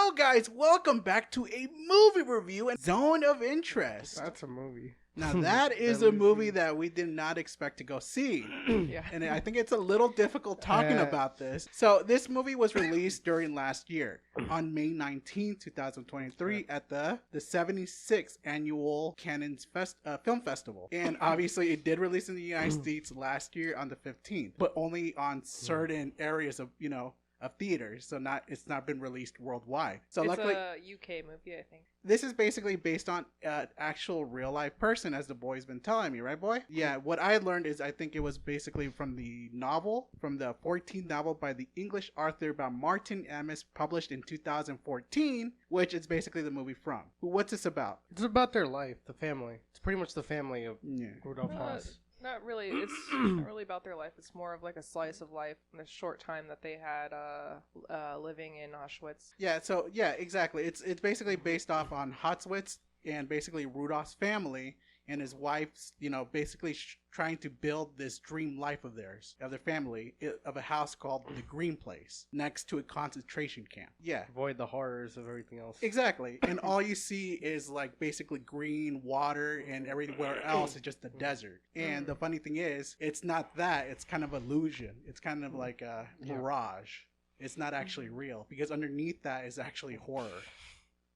Hello, guys. Welcome back to a movie review and Zone of Interest. That's a movie. Now, that is a movie that we did not expect to go see. Yeah. And I think it's a little difficult talking about this. So, this movie was released during last year on May 19, 2023 at the 76th Annual Cannons Film Festival. And obviously, it did release in the United States last year on the 15th, but only on certain areas of, of theaters, so it's not been released worldwide. So it's luckily, a UK movie, I think. This is basically based on an actual real life person, as the boy's been telling me, right, boy? Yeah. What I learned is I think it was basically from the 14th novel by the English author by Martin Amis, published in 2014, which is basically the movie from. What's this about? It's about their life, the family. It's pretty much the family of Rudolph Haas. Not really. It's not really about their life. It's more of like a slice of life in the short time that they had living in Auschwitz. Yeah. So yeah, exactly. It's basically based off on Auschwitz and basically Rudolph's family and his wife's, basically trying to build this dream life of theirs, of their family, of a house called the Green Place next to a concentration camp. Yeah. Avoid the horrors of everything else. Exactly. And all you see is like basically green water, and everywhere else is just the desert. And the funny thing is, it's not that. It's kind of illusion. It's kind of like a mirage. It's not actually real, because underneath that is actually horror.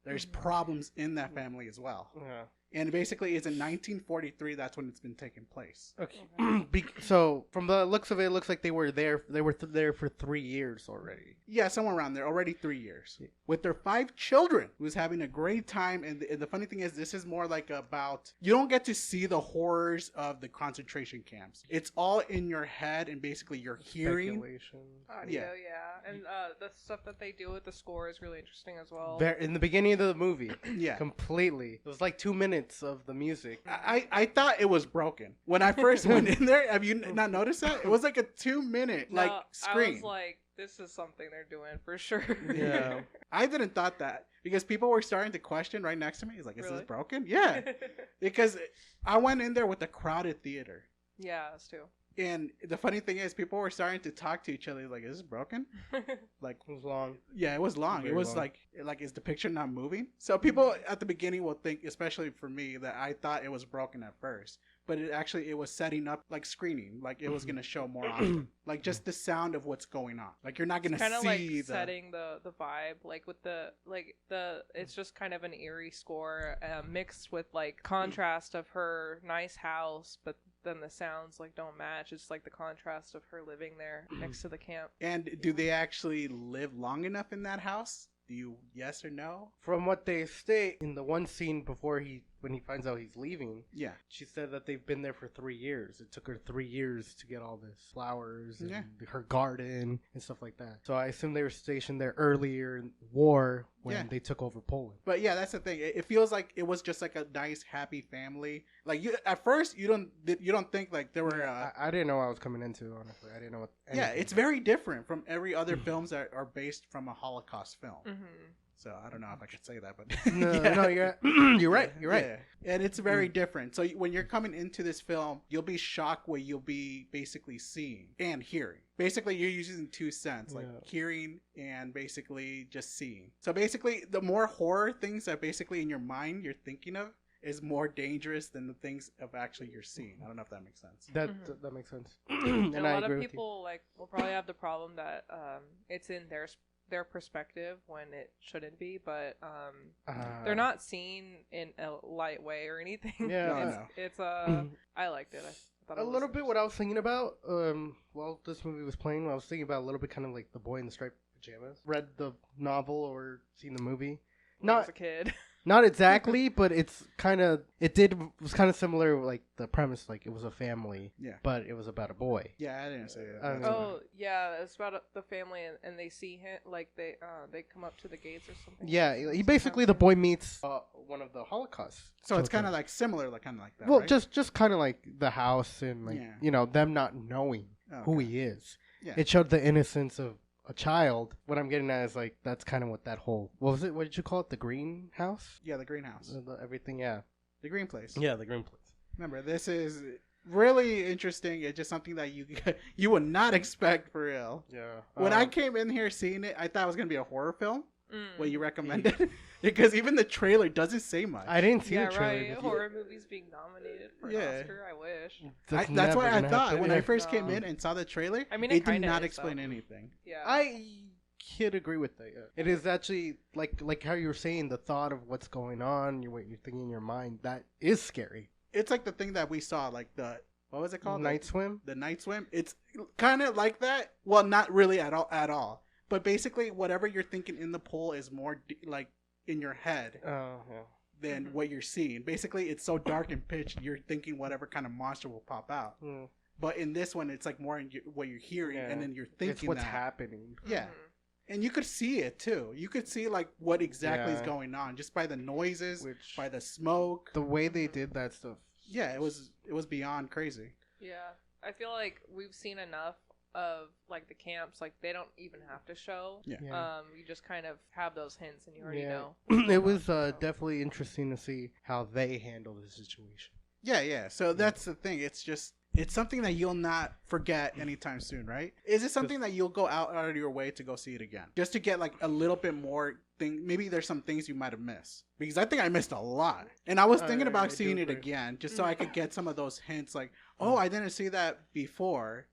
There's problems in that family as well. Yeah. And basically, it's in 1943. That's when it's been taking place. Okay. So from the looks of it, it looks like they were there. They were there for 3 years already. Yeah, somewhere around there. Already 3 years. Yeah. With their 5 children, who's having a great time. And the funny thing is, this is more like about, you don't get to see the horrors of the concentration camps. It's all in your head, and basically you're hearing. Speculation. Audio, yeah. And the stuff that they do with the score is really interesting as well. In the beginning of the movie. Yeah. Completely. It was like 2 minutes of the music. I thought it was broken when I first went in there. Have you not noticed that? It was like a 2-minute screen. I was like, this is something they're doing for sure. Yeah. I didn't thought that, because people were starting to question right next to me. He's like, is Really? this broken? Yeah. Because I went in there with a crowded theater. Yeah, us too. And the funny thing is, people were starting to talk to each other like, is this broken? Like, It was long. yeah, it was long. Very It was long. like, is the picture not moving? So people at the beginning will think, especially for me, that I thought it was broken at first. But it was setting up like screening, like it was going to show more often. Like just the sound of what's going on. Like you're not going to see kind of like setting the vibe, like with it's just kind of an eerie score mixed with like contrast of her nice house, but then the sounds like don't match. It's like the contrast of her living there next to the camp. And do they actually live long enough in that house? Do you yes or no? From what they state in the one scene before when he finds out he's leaving, Yeah. she said that they've been there for 3 years. It took her 3 years to get all this flowers and her garden and stuff like that. So I assume they were stationed there earlier in war when they took over Poland. But yeah, that's the thing. It feels like it was just like a nice, happy family. Like you, at first, you don't think like there were. I didn't know what I was coming into. Honestly, I didn't know what. Yeah, it's very different from every other films that are based from a Holocaust film. Mm-hmm. So I don't know if I could say that, but no, you're right. You're right. Yeah. And it's very different. So when you're coming into this film, you'll be shocked what you'll be basically seeing and hearing. Basically, you're using 2 senses, like hearing and basically just seeing. So basically, the more horror things that basically in your mind you're thinking of is more dangerous than the things of actually you're seeing. I don't know if that makes sense. That makes sense. And a lot of people will probably have the problem that it's in their perspective when it shouldn't be, but they're not seen in a light way or anything. Yeah, it's I liked it. I thought a little bit what I was thinking about while this movie was playing. I was thinking about a little bit kind of like The Boy in the Striped Pajamas. Read the novel or seen the movie. When I was a kid. Not exactly, but it was kind of similar, like the premise, like it was a family, but it was about a boy. Yeah, I didn't say that. Oh, yeah, it's about the family, and they see him, like they come up to the gates or something. Yeah, he basically, the boy meets one of the Holocaust. So it's kind of like similar, like kind of like that. Well, right? just kind of like the house and like them not knowing who he is. Yeah. It showed the innocence of a child. What I'm getting at is like that's kind of what that whole what did you call it? The greenhouse? Yeah, the greenhouse. Everything, The green place. Yeah, the green place. Remember, this is really interesting. It's just something that you would not expect for real. Yeah. When I came in here seeing it, I thought it was gonna be a horror film. what you recommended? Because even the trailer doesn't say much. I didn't see Yeah, the trailer. right. Horror movies being nominated for an Oscar. I wish. That's what I thought happen. when I first came in and saw the trailer. I mean, it did kinda not is, explain though. anything. Yeah. I could agree with that. Yeah. It is actually like how you were saying, the thought of what's going on, what you're thinking in your mind, that is scary. It's like the thing that we saw, like the what was it called? Night swim. The night swim. It's kind of like that. Well, not really at all. But basically, whatever you're thinking in the pool is more like in your head than what you're seeing. Basically, it's so dark and pitch, you're thinking whatever kind of monster will pop out. But in this one, it's like more in what you're hearing, and then you're thinking it's what's happening. Yeah. And you could see it too. You could see like what exactly is going on just by the noises, by the smoke. The way they did that stuff. Yeah, it was beyond crazy. Yeah. I feel like we've seen enough of like the camps, like they don't even have to show. Yeah. You just kind of have those hints and you already know. It was definitely interesting to see how they handle the situation. Yeah. So that's the thing. It's something that you'll not forget anytime soon, right? Is it something that you'll go out of your way to go see it again? Just to get like a little bit more thing. Maybe there's some things you might have missed. Because I think I missed a lot. And I was thinking about seeing it again just so I could get some of those hints like, oh, I didn't see that before.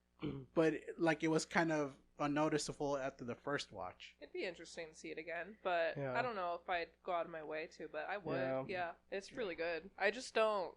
But like it was kind of unnoticeable after the first watch. It'd be interesting to see it again, but I don't know if I'd go out of my way to, but I would. Yeah, it's really good. I just don't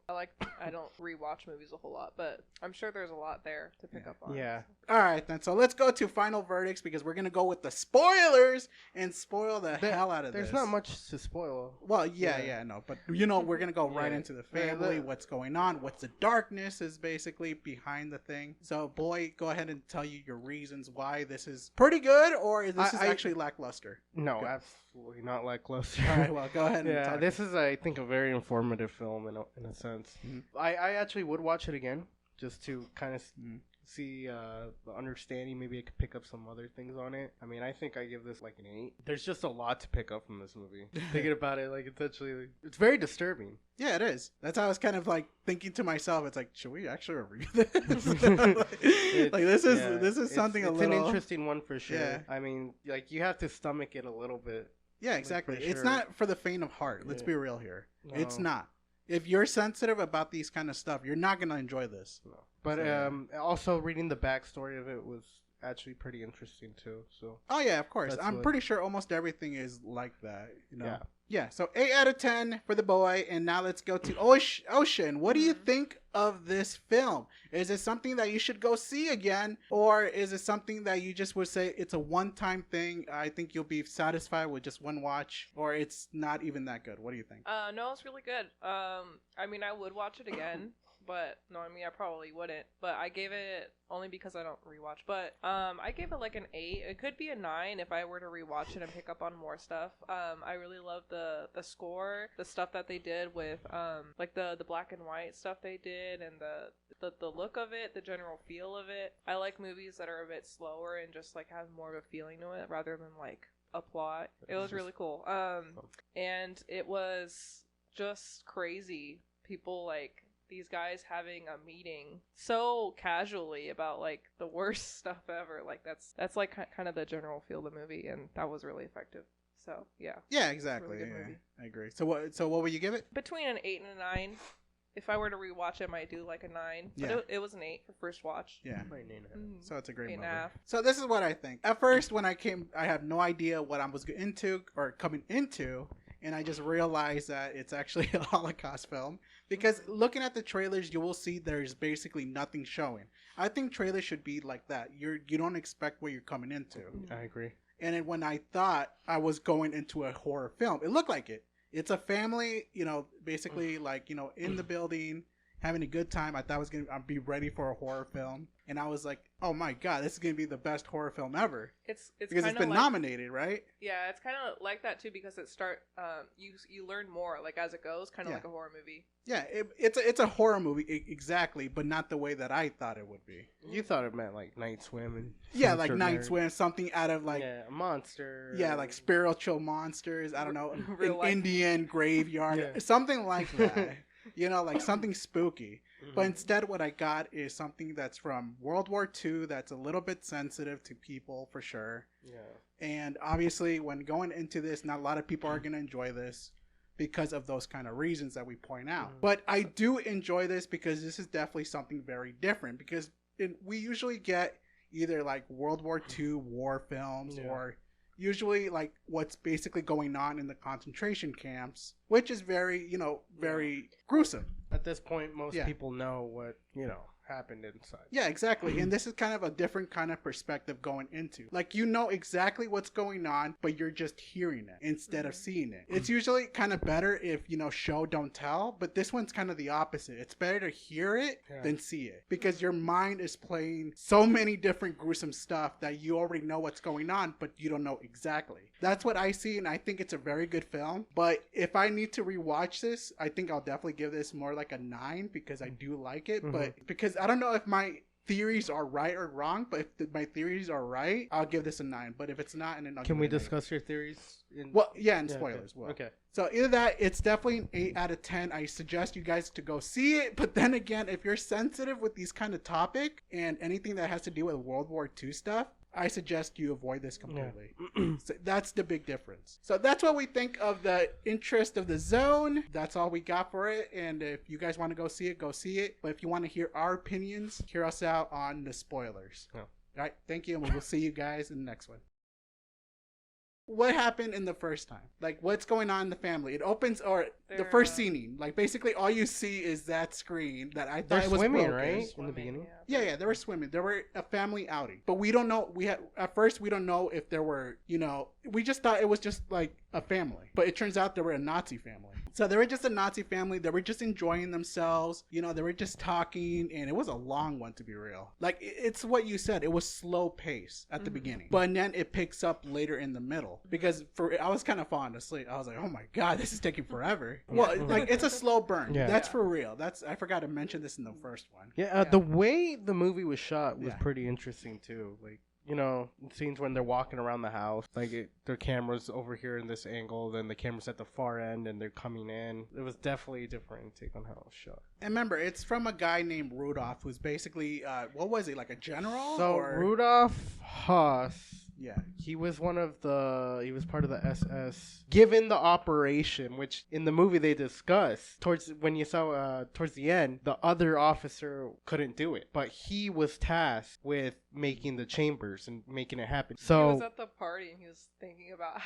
rewatch movies a whole lot, but I'm sure there's a lot there to pick up on. Yeah. All right, then. So let's go to final verdicts because we're going to go with the spoilers and spoil the hell out of this. There's not much to spoil. Well, no. But, we're going to go right into the family, what's going on, what's the darkness is basically behind the thing. So, boy, go ahead and tell you your reasons why this is pretty good or is this actually lackluster. No, absolutely not lackluster. All right, well, go ahead and talk. This is, I think, a very informative film in a sense. Mm-hmm. I actually would watch it again just to kind of see the understanding. Maybe I could pick up some other things on it. I mean, I think I give this like an 8. There's just a lot to pick up from this movie. Thinking about it, like it's very disturbing. Yeah, it is. That's how I was kind of like thinking to myself. It's like, should we actually review this? This is something it's a little. It's an interesting one for sure. Yeah. I mean, like you have to stomach it a little bit. Yeah, exactly. Like, it's not for the faint of heart. Let's be real here. No. It's not. If you're sensitive about these kind of stuff, you're not gonna enjoy this. No. But also reading the backstory of it was actually pretty interesting too. So. Oh yeah, of course. I'm pretty sure almost everything is like that. You know. Yeah. Yeah. So 8 out of 10 for the boy, and now let's go to Ocean. What do you think of this film? Is it something that you should go see again, or is it something that you just would say it's a one-time thing? I think you'll be satisfied with just one watch, or it's not even that good. What do you think? No, it's really good. I mean, I would watch it again. But no, I mean, I probably wouldn't. But I gave it only because I don't rewatch. But I gave it like an 8. It could be a 9 if I were to rewatch it and pick up on more stuff. I really love the score, the stuff that they did with like the black and white stuff they did, and the look of it, the general feel of it. I like movies that are a bit slower and just like have more of a feeling to it rather than like a plot. It was really cool. And it was just crazy. People like. These guys having a meeting so casually about like the worst stuff ever. Like that's like kind of the general feel of the movie, and that was really effective. So yeah, exactly. Really good movie. I agree. So what would you give it? Between an 8 and a 9. If I were to rewatch it, I might do like a 9. But it was an 8 for first watch. Yeah. So it's a great movie. 8.5. So this is what I think. At first, when I came, I had no idea what I was into or coming into. And I just realized that it's actually a Holocaust film. Because looking at the trailers, you will see there's basically nothing showing. I think trailers should be like that. You don't expect what you're coming into. I agree. And then when I thought I was going into a horror film, it looked like it. It's a family, basically like, in the building, having a good time. I thought I was going to be ready for a horror film. And I was like, oh my God, this is going to be the best horror film ever. It's because it's been nominated, right? Yeah, it's kind of like that too because you learn more like as it goes, kind of like a horror movie. Yeah, it's a horror movie exactly, but not the way that I thought it would be. You thought it meant like Night Swim and like Night Swim, something out of like a monster. Yeah, like spiritual monsters. I don't know, an Indian graveyard, something like that. you know, like something spooky. But instead, what I got is something that's from World War II that's a little bit sensitive to people for sure. Yeah. And obviously, when going into this, not a lot of people are going to enjoy this because of those kind of reasons that we point out. But I do enjoy this because this is definitely something very different. Because we usually get either like World War II war films or usually like what's basically going on in the concentration camps, which is very, you know, very gruesome. At this point, most people know what, you know, happened inside. Yeah, exactly. And this is kind of a different kind of perspective going into. Like, you know exactly what's going on, but you're just hearing it instead of seeing it. It's usually kind of better if, you know, show, don't tell. But this one's kind of the opposite. It's better to hear it than see it. Because your mind is playing so many different gruesome stuff that you already know what's going on, but you don't know exactly. That's what I see, and I think it's a very good film. But if I need to rewatch this, I think I'll definitely give this more like a 9 because I do like it. But because I don't know if my theories are right or wrong, but if my theories are right, I'll give this a 9. But if it's not, then I'll Can we discuss your theories? And spoilers. Okay. Okay. So either that, it's definitely an 8 out of 10. I suggest you guys to go see it. But then again, if you're sensitive with these kind of topic and anything that has to do with World War II stuff, I suggest you avoid this completely. So that's the big difference. So that's what we think of the interest of the zone. That's all we got for it. And if you guys want to go see it, go see it. But if you want to hear our opinions, hear us out on the spoilers. All right. Thank you. And we'll see you guys in the next one. What happened in the first time? Like, what's going on in the family? It opens, or the first scene, like, basically all you see is that screen that I thought it was swimming, broken. right? In the beginning? Yeah, they were swimming. They were a family outing. But we don't know, at first, we don't know if there were, you know, we just thought it was just, like, a family. But it turns out they were a Nazi family. So they were just a Nazi family. They were just enjoying themselves. You know, they were just talking, and it was a long one, to be real. Like, it's what you said. It was slow pace at the beginning. But then it picks up later in the middle. Because I was kind of falling asleep. I was like, oh my God, this is taking forever. Well, like, it's a slow burn. Yeah. That's for real. I forgot to mention this in the first one. Yeah, the way the movie was shot was pretty interesting, too. Like, you know, scenes when they're walking around the house, like their camera's over here in this angle, then the camera's at the far end and they're coming in. It was definitely a different take on how it was shot. And remember, it's from a guy named Rudolph, who's basically, what was he, like a general? So Rudolph Haas, he was part of the SS. Given the operation, which in the movie they discuss, towards the end, the other officer couldn't do it, but he was tasked with making the chambers and making it happen. So he was at the party and he was thinking about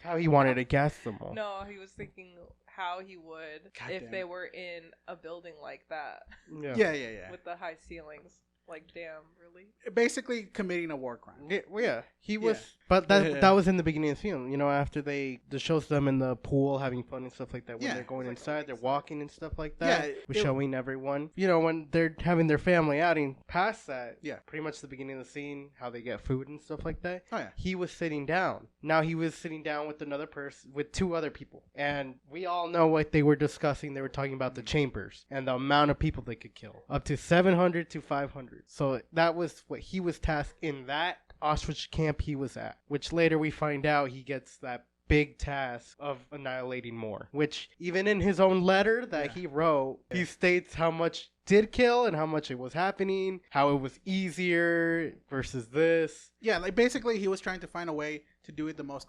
how he wanted to gas them all. No, he was thinking how he would if they were in a building like that. Yeah. With the high ceilings. Like, damn, really? Basically committing a war crime. Yeah, he was. But that was in the beginning of the film. You know, after they shows them in the pool having fun and stuff like that. When they're going inside, they're walking and stuff like that. Yeah, showing everyone. You know, when they're having their family outing. Past that, pretty much the beginning of the scene, how they get food and stuff like that. Oh yeah. He was sitting down. Now he was sitting down with another person, with 2 other people, and we all know what they were discussing. They were talking about the chambers and the amount of people they could kill, up to 700 to 500. So that was what he was tasked in that Auschwitz camp he was at, which later we find out he gets that big task of annihilating more, which even in his own letter that he wrote, he states how much did kill and how much it was happening, how it was easier versus this. Yeah, like basically he was trying to find a way to do it the most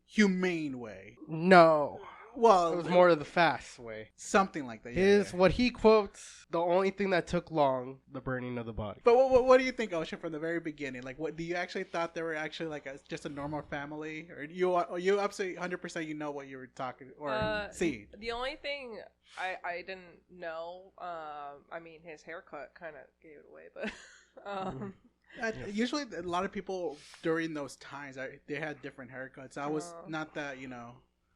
humane way. No. Well, it was more of the fast way. Something like that. What he quotes, the only thing that took long, the burning of the body. But what do you think, Ocean, from the very beginning? Like, what do you actually thought they were actually like just a normal family, or you absolutely 100% you know what you were talking or seeing? The only thing I didn't know, I mean, his haircut kind of gave it away, but. Usually, a lot of people during those times they had different haircuts. I was not that, you know.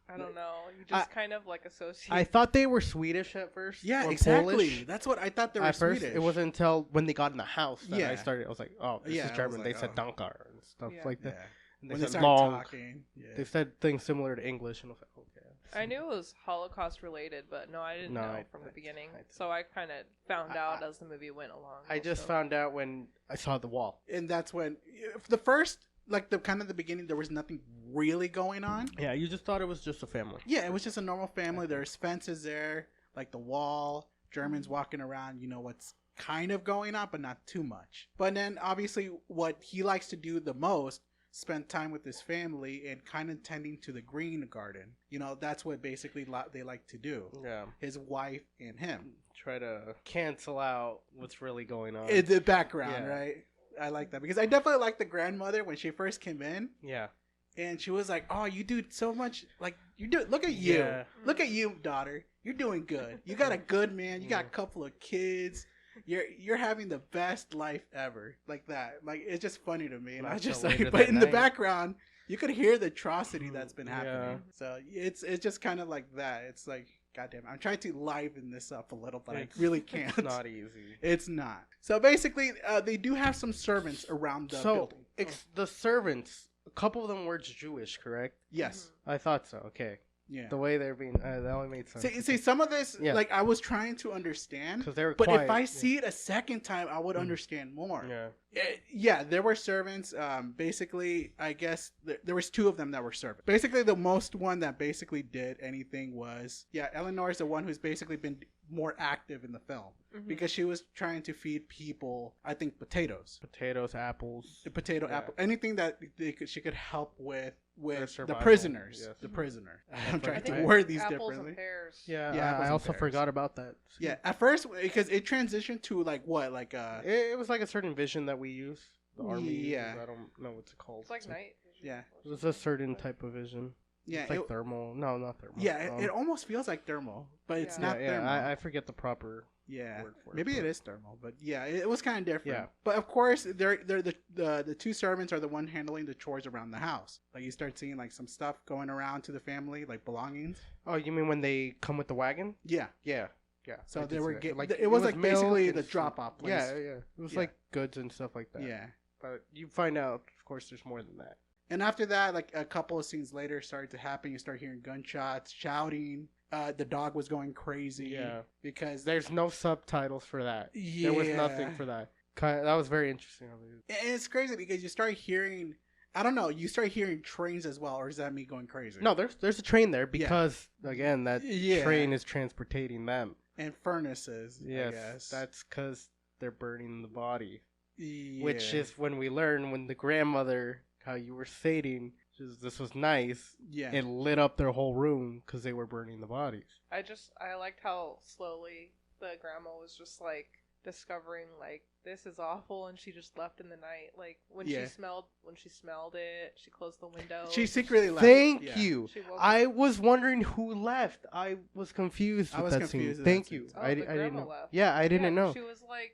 I don't know. You just kind of like associate. I thought they were Swedish at first. Yeah, exactly. Polish. That's what I thought they were. At first, Swedish. It wasn't until when they got in the house that I was like, oh, this is German. Like, they said Dankar and stuff like that. And when they said long. Talking, they said things similar to English, and I was like, okay. I knew it was Holocaust related, but no, I didn't know from the beginning. So I kind of found out as the movie went along. I just found out when I saw the wall, and that's when the first. Like the kind of the beginning, there was nothing really going on. Yeah, you just thought it was just a family. Yeah, it was just a normal family. There's fences there. like the wall, Germans walking around, you know what's kind of going on, but not too much. But then obviously what he likes to do the most, spend time with his family and kind of tending to the green garden. You know, that's what basically they like to do. Yeah. His wife and him. Try to cancel out what's really going on. In the background, right? I like that because I definitely like the grandmother when she first came in. Yeah. And she was like, "Oh, you do so much. Like you do. Look at you. Yeah. Look at you, daughter. You're doing good. You got a good man. You got a couple of kids. You're having the best life ever." Like that. Like it's just funny to me. And I was just like, but in the background, you could hear the atrocity that's been happening. Yeah. So it's just kind of like that. It's like, goddamn, I'm trying to liven this up a little, but I really can't. It's not easy. It's not. So basically, they do have some servants around the building. The servants, a couple of them were Jewish, correct? Yes. I thought so. Okay. Yeah. The way they're being, that only made sense. See, some of this, like, I was trying to understand. Because they were But quiet. if I see it a second time, I would understand more. Yeah. Yeah, there were servants. Basically, I guess there was two of them that were servants. Basically, the most one that basically did anything was, Eleanor is the one who's basically been more active in the film. Because she was trying to feed people, I think, potatoes, apples, apple, anything that she could help with the prisoners. Yes. The prisoner. I'm trying to word these differently. And pears. Yeah, I also forgot about that. Yeah, at first because it transitioned to like what, like it was like a certain vision that we use. The army. Yeah, I don't know what's it called. It's like night vision. Yeah, it was a certain type of vision. Yeah, it's like thermal. No, not thermal. Yeah, it almost feels like thermal, but it's not thermal. I forget the proper. Word for maybe it is thermal, but it was kind of different. Yeah. But of course, they're the two servants are the one handling the chores around the house. Like you start seeing like some stuff going around to the family, like belongings. Oh, you mean when they come with the wagon? Yeah. Yeah. So they were it was like basically the drop off place. Yeah. It was like goods and stuff like that. Yeah. But you find out, of course, there's more than that. And after that, like a couple of scenes later, started to happen. You start hearing gunshots, shouting. The dog was going crazy. Yeah, because there's no subtitles for that. Yeah, there was nothing for that. That was very interesting. And it's crazy because you start hearing. I don't know. You start hearing trains as well, or is that me going crazy? No, there's a train there because again, that train is transporting them. And furnaces. Yes, I guess. That's because they're burning the body. Yeah. Which is when we learn when the grandmother, how you were stating, this was nice. Yeah. It lit up their whole room because they were burning the bodies. I liked how slowly the grandma was just like discovering like this is awful, and she just left in the night. Like when she smelled it, she closed the window. She secretly left. Thank you. I was wondering who left. I was confused. I was confused. Thank you. Oh, I didn't know. Left. Yeah, I didn't know. She was like.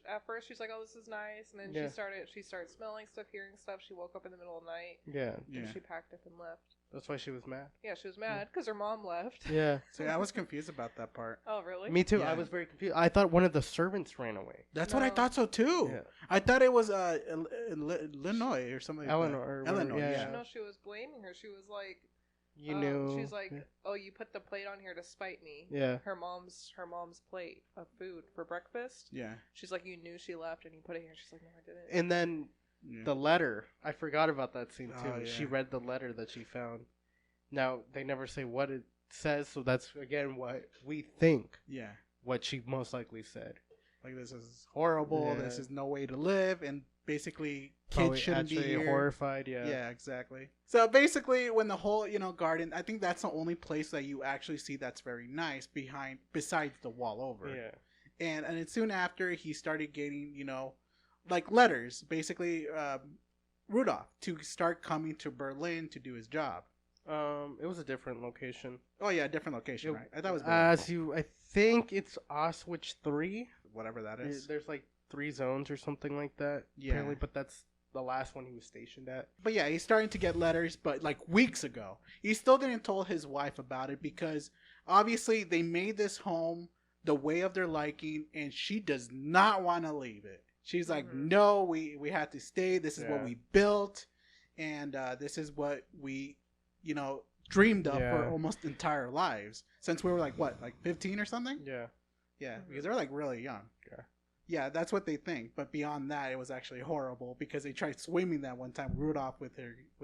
At first, she's like, "Oh, this is nice," and then she started smelling stuff, hearing stuff. She woke up in the middle of the night. Yeah. And she packed up and left. That's why she was mad. Yeah, she was mad because her mom left. Yeah. So I was confused about that part. Oh, really? Me too. Yeah. I was very confused. I thought one of the servants ran away. That's what I thought so too. Yeah. I thought it was Illinois or something. Eleanor. Yeah. No, she was blaming her. She was like. You knew. She's like, "Oh, you put the plate on here to spite me." Yeah. Her mom's plate of food for breakfast. Yeah. She's like, "You knew she left, and you put it here." She's like, "No, I didn't." And then the letter. I forgot about that scene too. Oh, yeah. She read the letter that she found. Now they never say what it says, so that's again what we think. Yeah. What she most likely said. Like, this is horrible. Yeah. This is no way to live, and basically kids shouldn't be here. Horrified. Yeah. Yeah, exactly. So basically, when the whole garden, I think that's the only place that you actually see that's very nice besides the wall over. Yeah. And then soon after, he started getting like letters, basically Rudolph to start coming to Berlin to do his job. It was a different location. Oh yeah, different location, right? I thought it was I think it's Auschwitz 3, whatever that is. There's like 3 zones or something like that. Yeah. Apparently, but that's the last one he was stationed at. But yeah, he's starting to get letters, but like weeks ago. He still didn't tell his wife about it because obviously they made this home the way of their liking, and she does not want to leave it. She's like, no, we have to stay. This is what we built, and this is what we, dreamed of for almost entire lives since we were like 15 or something. Yeah, because they're like really young. Yeah, that's what they think. But beyond that, it was actually horrible because they tried swimming that one time, Rudolph with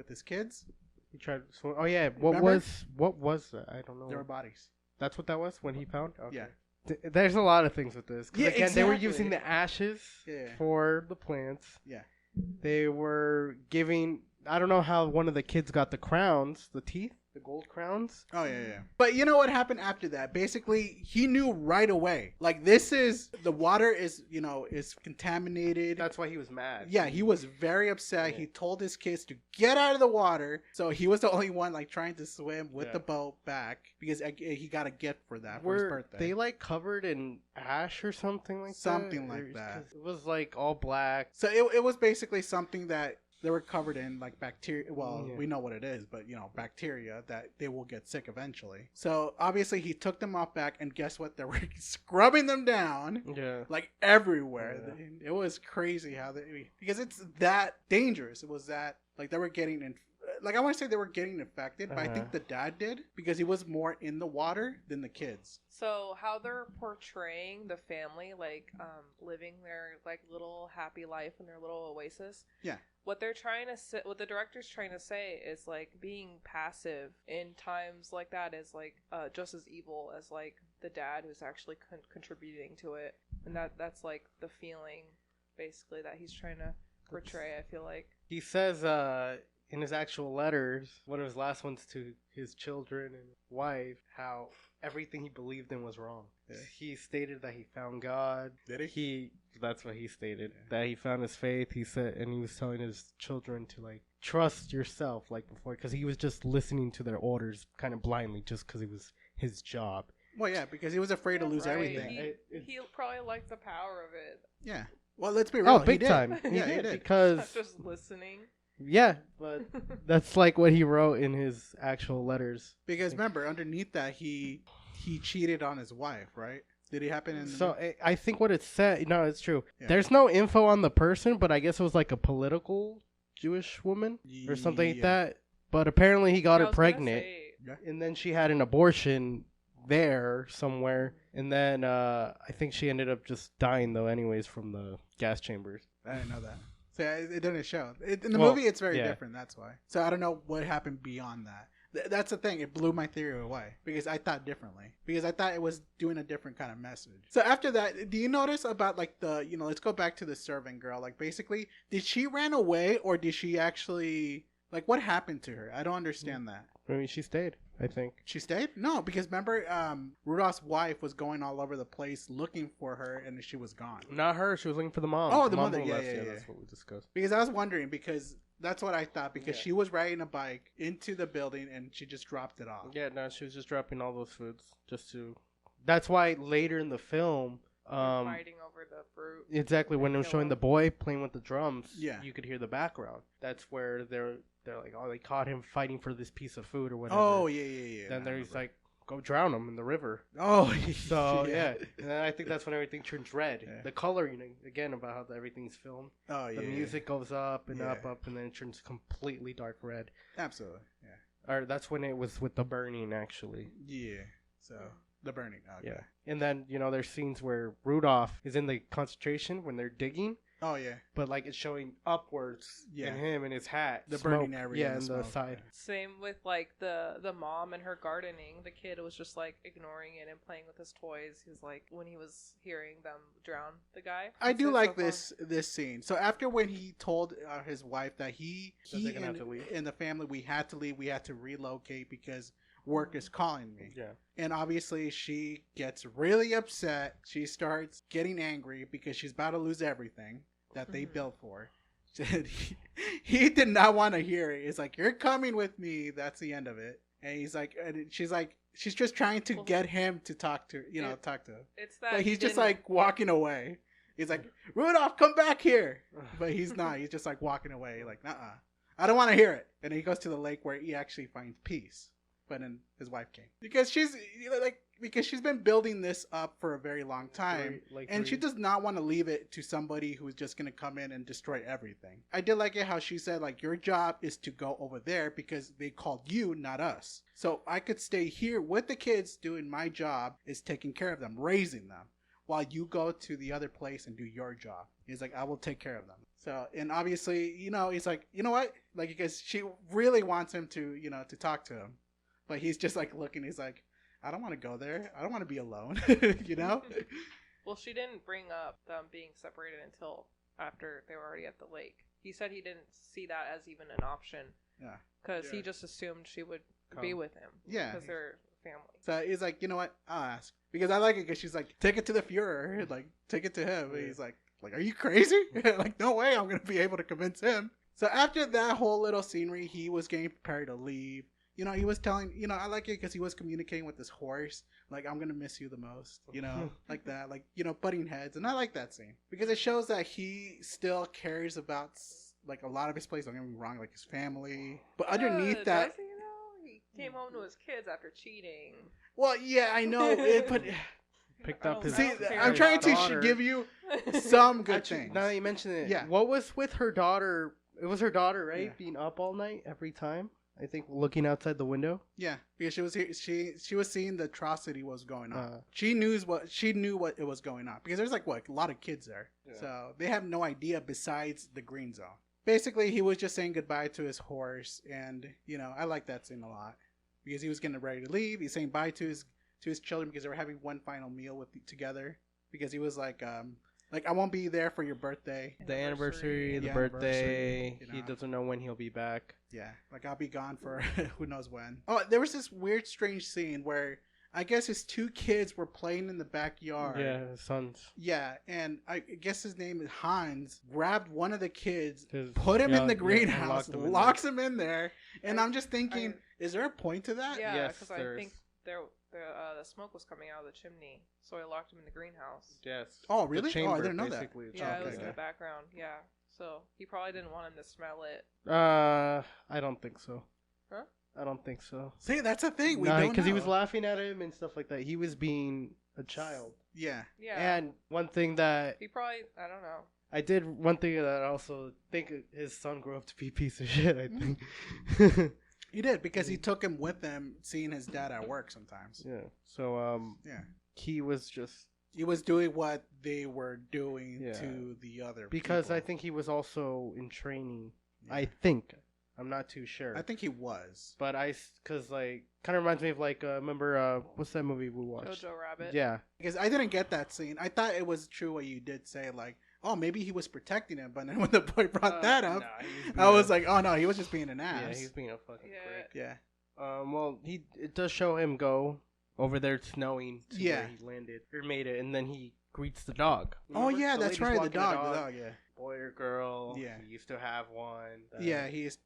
his kids. He tried to swim. Oh yeah, what was that? I don't know. There were bodies. That's what that was when he found? Okay. Yeah. There's a lot of things with this. Yeah, again, they were exactly. using the ashes for the plants. Yeah. They were giving... I don't know how one of the kids got the crowns, the teeth, the gold crowns. Oh, yeah. But you know what happened after that? Basically, he knew right away. Like, the water is, is contaminated. That's why he was mad. Yeah, he was very upset. Yeah. He told his kids to get out of the water. So he was the only one, like, trying to swim with the boat back because he got a gift for that for his birthday. They, like, covered in ash or something like that? Something like that. It was, like, all black. So it was basically something that they were covered in, like, bacteria. Well, we know what it is, but, bacteria that they will get sick eventually. So, obviously, he took them off back, and guess what? They were scrubbing them down. Yeah. Like, everywhere. Yeah. It was crazy how because it's that dangerous. It was that, like, they were getting I want to say they were getting infected, but I think the dad did because he was more in the water than the kids. So how they're portraying the family, like, living their, like, little happy life in their little oasis. Yeah. What the director's trying to say is, like, being passive in times like that is, like, just as evil as, like, the dad who's actually contributing to it. And that's, like, the feeling, basically, that he's trying to portray, I feel like. He says, in his actual letters, one of his last ones to his children and wife, how everything he believed in was wrong. Yeah. He stated that he found God. Did he? That's what he stated. Yeah. That he found his faith. He said, and he was telling his children to, like, trust yourself, like before, because he was just listening to their orders kind of blindly, just because it was his job. Well, yeah, because he was afraid to lose everything. He probably liked the power of it. Yeah. Well, let's be real. Oh, big time. Yeah, he did. Because not just listening. Yeah, but that's like what he wrote in his actual letters. Because remember, underneath that, he cheated on his wife, right? Did it happen in I think what it said... No, it's true. Yeah. There's no info on the person, but I guess it was like a political Jewish woman or something like that. But apparently he got her pregnant. And then she had an abortion there somewhere. And then I think she ended up just dying, though, anyways, from the gas chambers. I didn't know that. So it didn't show. In the movie, it's very different. That's why. So I don't know what happened beyond that. That's the thing. It blew my theory away because I thought differently. Because I thought it was doing a different kind of message. So after that, do you notice about like let's go back to the servant girl. Like basically, did she ran away or did she actually, like, what happened to her? I don't understand that. I mean, she stayed, I think. She stayed? No, because remember, Rudolph's wife was going all over the place looking for her, and she was gone. Not her. She was looking for the mom. Oh, the mother. Yeah. That's what we discussed. Because I was wondering, because that's what I thought, because she was riding a bike into the building, and she just dropped it off. Yeah, no, she was just dropping all those foods just to... That's why later in the film... fighting over the fruit. Exactly. When they were showing the boy playing with the drums, you could hear the background. That's where they're like, oh, they caught him fighting for this piece of food or whatever. Oh, yeah. Then he's like, go drown him in the river. Oh, so yeah. And then I think that's when everything turns red. Yeah. The coloring, again, about how everything's filmed. Oh, yeah. The music goes up and up, and then it turns completely dark red. Absolutely, yeah. Or that's when it was with the burning, actually. Yeah, so... The burning. Okay. Yeah. And then, there's scenes where Rudolph is in the concentration when they're digging. Oh, yeah. But, like, it's showing upwards in him and his hat. The burning area. Yeah, and the side. Same with, like, the mom and her gardening. The kid was just, like, ignoring it and playing with his toys. He was, like, when he was hearing them drown the guy. I do like this scene. So after when he told his wife that he and the family, we had to leave, we had to relocate because... work is calling me. Yeah. And obviously she gets really upset. She starts getting angry because she's about to lose everything that they built for. He did not want to hear it. It's like, you're coming with me. That's the end of it. And he's like, and she's just trying to get him to talk to, talk to him. It's that like he's just like walking away. He's like, Rudolph, come back here. But he's not. He's just like walking away. Like, nuh-uh. I don't want to hear it. And then he goes to the lake where he actually finds peace. But then his wife came because she's been building this up for a very long time, and she does not want to leave it to somebody who's just going to come in and destroy everything. I did like it how she said, like, your job is to go over there because they called you, not us. So I could stay here with the kids doing my job is taking care of them, raising them, while you go to the other place and do your job. He's like, I will take care of them. So, and obviously, he's like, you know what? Like, because she really wants him to, to talk to him. But he's just like looking. He's like, I don't want to go there. I don't want to be alone. You know? Well, she didn't bring up them being separated until after they were already at the lake. He said he didn't see that as even an option. Yeah. Because he just assumed she would be with him. Yeah. Because they're family. So he's like, you know what? I'll ask. Because I like it because she's like, take it to the Fuhrer. Like, take it to him. And he's like, are you crazy? Like, no way I'm going to be able to convince him. So after that whole little scenery, he was getting prepared to leave. You know, he was telling, you know, I like it because he was communicating with this horse. Like, I'm going to miss you the most, you know, like that. Like, you know, butting heads. And I like that scene because it shows that he still cares about, like, a lot of his place. Don't get me wrong, like his family. But underneath that. Does he, though? He came home to his kids after cheating. Well, yeah, I know. But picked up his. See, I'm trying to give you some good things. Now that you mention it, yeah. What was with her daughter? It was her daughter, right? Yeah. Being up all night every time. I think looking outside the window. Yeah, because she was seeing the atrocity was going on. She knew what it was going on because there's like a lot of kids there, so they have no idea besides the green zone. Basically, he was just saying goodbye to his horse, and you know I like that scene a lot because he was getting ready to leave. He's saying bye to his children because they were having one final meal together because he was like I won't be there for your birthday. The anniversary, the birthday. You know. He doesn't know when he'll be back. Yeah, like I'll be gone for who knows when. Oh, there was this weird, strange scene where I guess his two kids were playing in the backyard. Yeah, his sons. Yeah, and I guess his name is Hans. Grabbed one of the kids, put him in the greenhouse, locks him in there. And I'm just thinking, is there a point to that? Yeah, because I think the smoke was coming out of the chimney, so I locked him in the greenhouse. Yes. Oh, really? Chamber, I didn't know that. Yeah, it was in the background. Yeah, so he probably didn't want him to smell it. I don't think so. Huh? I don't think so. See, that's a thing. We don't know. Because he was laughing at him and stuff like that. He was being a child. Yeah. Yeah. And one thing that he probably, I don't know. I did one thing that I also think his son grew up to be a piece of shit. I think. He did because he took him with him, seeing his dad at work sometimes. Yeah. So he was doing what they were doing to the other because people. I think he was also in training. Yeah. I think I'm not too sure. I think he was, but because like kind of reminds me of like remember what's that movie we watched? Jojo Rabbit. Yeah. Because I didn't get that scene. I thought it was true what you did say, like, oh, maybe he was protecting him. But then when the boy brought that up, I was like, oh no, he was just being an ass. Yeah, he's being a fucking prick. Yeah. Well, it does show him go over there snowing to where he landed or made it, and then he greets the dog. Remember? Oh yeah, that's right, the dog. Yeah. Boy or girl. Yeah. He used to have one. He used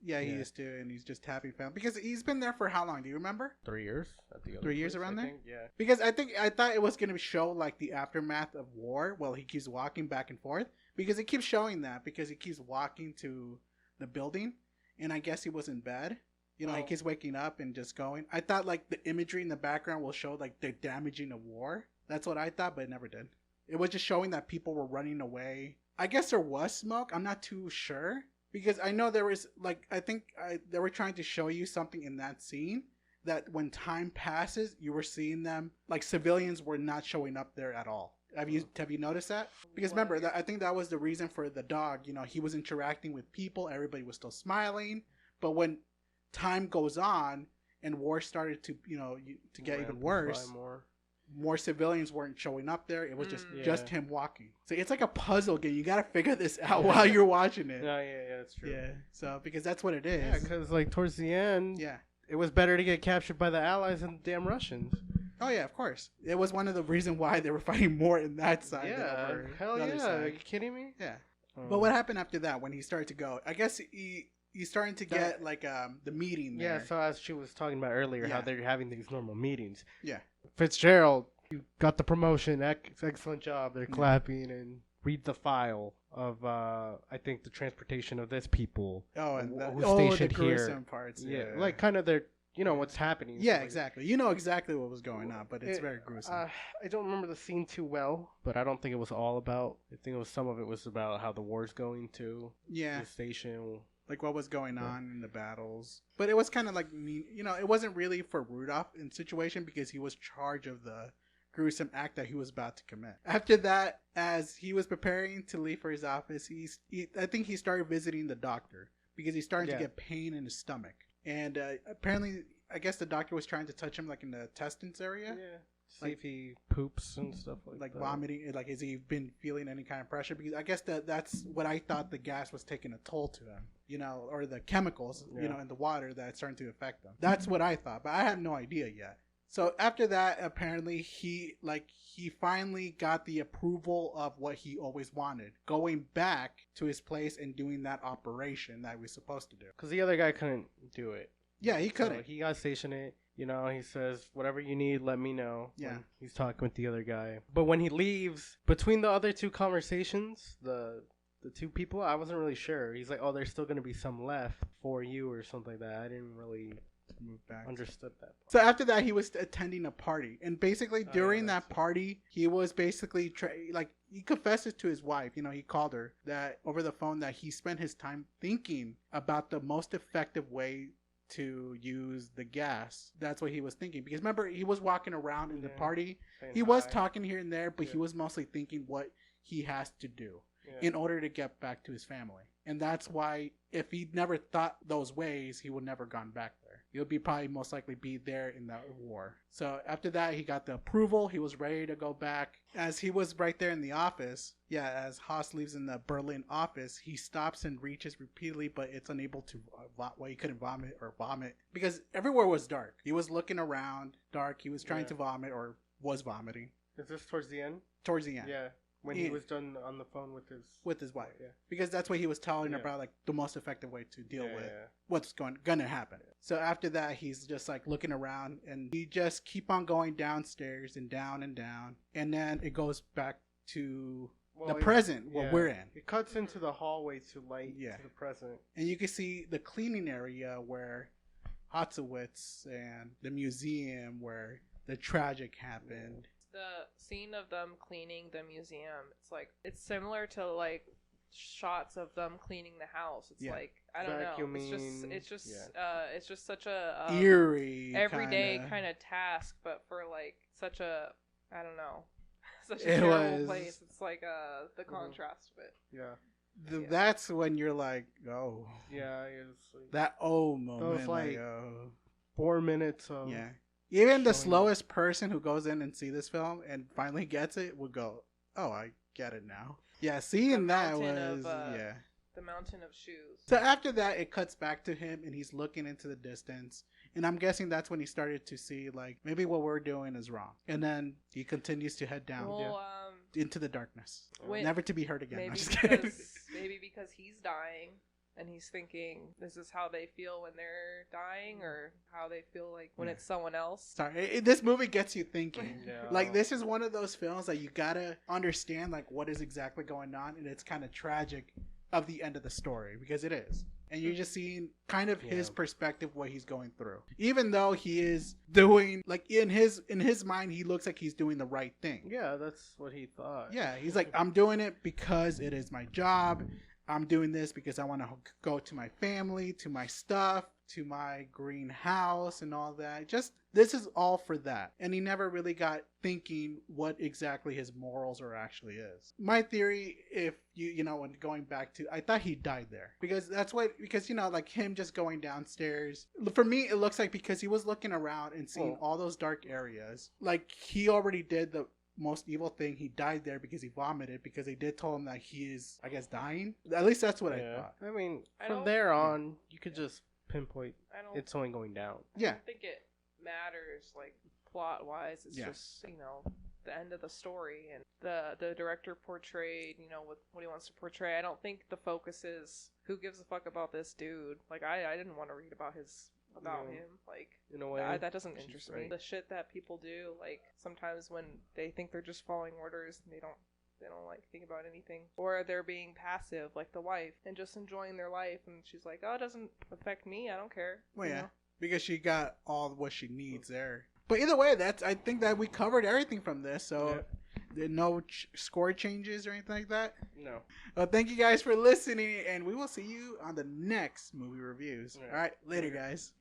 to, and he's just happy found because he's been there for how long? Do you remember? 3 years. At the other 3 years place, around I there. Think. Yeah. Because I thought it was gonna show like the aftermath of war. Well, he keeps walking back and forth because it keeps showing that because he keeps walking to the building, and I guess he was in bed. You know, he keeps waking up and just going. I thought like the imagery in the background will show like the damaging of war. That's what I thought, but it never did. It was just showing that people were running away. I guess there was smoke. I'm not too sure because I know there was like they were trying to show you something in that scene that when time passes, you were seeing them like civilians were not showing up there at all. Have you noticed that? Because remember, I think that was the reason for the dog. You know, he was interacting with people. Everybody was still smiling, but when time goes on and war started to get even worse, more civilians weren't showing up there. It was just him walking. So it's like a puzzle game. You got to figure this out while you're watching it. Yeah, that's true. Yeah, so because that's what it is. Yeah, because like towards the end, it was better to get captured by the Allies than the damn Russians. Oh yeah, of course. It was one of the reasons why they were fighting more in that side. Yeah, hell yeah. Side. Are you kidding me? Yeah. But what happened after that when he started to go? I guess he's starting to get like the meeting there. Yeah, so as she was talking about earlier, how they're having these normal meetings. Yeah. Fitzgerald, you got the promotion. Excellent job. They're clapping and read the file of I think the transportation of this people. Oh, and who's stationed the gruesome parts. Yeah, like kind of their. You know what's happening. Yeah, exactly. You know exactly what was going on, but it's very gruesome. I don't remember the scene too well, but I don't think it was all about. I think some of it was about how the war's going to. Yeah. The station. Like what was going on in the battles. But it was kind of like, you know, it wasn't really for Rudolph in situation because he was charged of the gruesome act that he was about to commit. After that, as he was preparing to leave for his office, I think he started visiting the doctor because he's starting to get pain in his stomach. And apparently I guess the doctor was trying to touch him like in the intestines area. Yeah. See Like- if he poops and stuff like that. Vomiting, like has he been feeling any kind of pressure? Because I guess that's what I thought the gas was taking a toll to him, you know, or the chemicals, you know, in the water that's starting to affect them. That's what I thought, but I have no idea yet. So after that, apparently he finally got the approval of what he always wanted, going back to his place and doing that operation that he was supposed to do. Because the other guy couldn't do it. Yeah, he So couldn't. he got stationed it. You know, he says, whatever you need, let me know. Yeah. When he's talking with the other guy. But when he leaves, between the other two conversations, the two people, I wasn't really sure. He's like, oh, there's still going to be some left for you or something like that. I didn't really Move back. understood that part. So after that, he was attending a party, and basically during that that's party, he was basically he confesses to his wife. You know, he called her that over the phone that he spent his time thinking about the most effective way to use the gas. That's what he was thinking, because remember, he was walking around in the party. Saying He was hi. talking here and there, but he Yeah. was mostly thinking what he has to do Yeah. in order to get back to his family. And that's why if he never thought those ways, he would never gone back there. He would be probably most likely be there in that war. So after that, he got the approval. He was ready to go back. As he was right there in the office, as Haas leaves in the Berlin office, he stops and reaches repeatedly, but it's unable to he couldn't vomit because everywhere was dark. He was looking around, dark. He was trying to vomit or was vomiting Is this towards the end? towards the end. Yeah. When he was done on the phone with his wife. Yeah. Because that's what he was telling her Yeah. about, like the most effective way to deal with Yeah. what's gonna happen. So after that, he's just like looking around, and he just keep on going downstairs and down, and then it goes back to the present, what we're in. It cuts into the hallway to light Yeah. to the present. And you can see the cleaning area where Hotzowitz and the museum where the tragic happened. The scene of them cleaning the museum, it's similar to like shots of them cleaning the house. It's like, I don't know. Vacuuming, It's just such a Eerie everyday kinda. kind of task, but for like such a, I don't know, such a It terrible was- place. It's like the contrast of it. Yeah. That's when you're like, oh. Yeah. It's like That moment. Those, like, oh. 4 minutes of Yeah. Even the showing- slowest person who goes in and see this film and finally gets it would go, oh, I get it now. Yeah, seeing that mountain was, of, The mountain of shoes. So after that, it cuts back to him and he's looking into the distance. And I'm guessing that's when he started to see, like, maybe what we're doing is wrong. And then he continues to head down Well, into the darkness. Wait, Never to be heard again. I'm maybe just kidding. because he's dying and he's thinking this is how they feel when they're dying, or how they feel like when it's someone else. Sorry, this movie gets you thinking. Yeah. Like, this is one of those films that you gotta understand, like, what is exactly going on, and it's kind of tragic of the end of the story, because it is. And you're just seeing kind of his perspective, what he's going through. Even though he is doing, like, in his mind, he looks like he's doing the right thing. Yeah, that's what he thought. Yeah, he's like, I'm doing it because it is my job. I'm doing this because I want to go to my family, to my stuff, to my greenhouse and all that. Just, this is all for that. And he never really got thinking what exactly his morals are actually is. My theory, if you know, when going back to, I thought he died there. Because you know, like him just going downstairs. For me, it looks like because he was looking around and seeing all those dark areas. Like, he already did the most evil thing. He died there because he vomited, because they did tell him that he is, I guess, dying. At least that's what I thought. I mean, I from don't- there on, you could just pinpoint I don't. it's only going down. I Yeah. don't think it matters, like, plot wise. It's just, you know, the end of the story, and the director portrayed, you know, with what he wants to portray. I don't think the focus is who gives a fuck about this dude. Like, I didn't want to read about him. Like, In a way, that doesn't interest me. right. The shit that people do, like, sometimes when they think they're just following orders, they don't like think about anything, or they're being passive, like the wife, and just enjoying their life, and she's like, oh, it doesn't affect me, I don't care. Well, you yeah, know? because she got all what she needs there. But either way, I think that we covered everything from this. So there are no score changes or anything like that. No. Well, thank you guys for listening, and we will see you on the next movie reviews. All right, later, guys.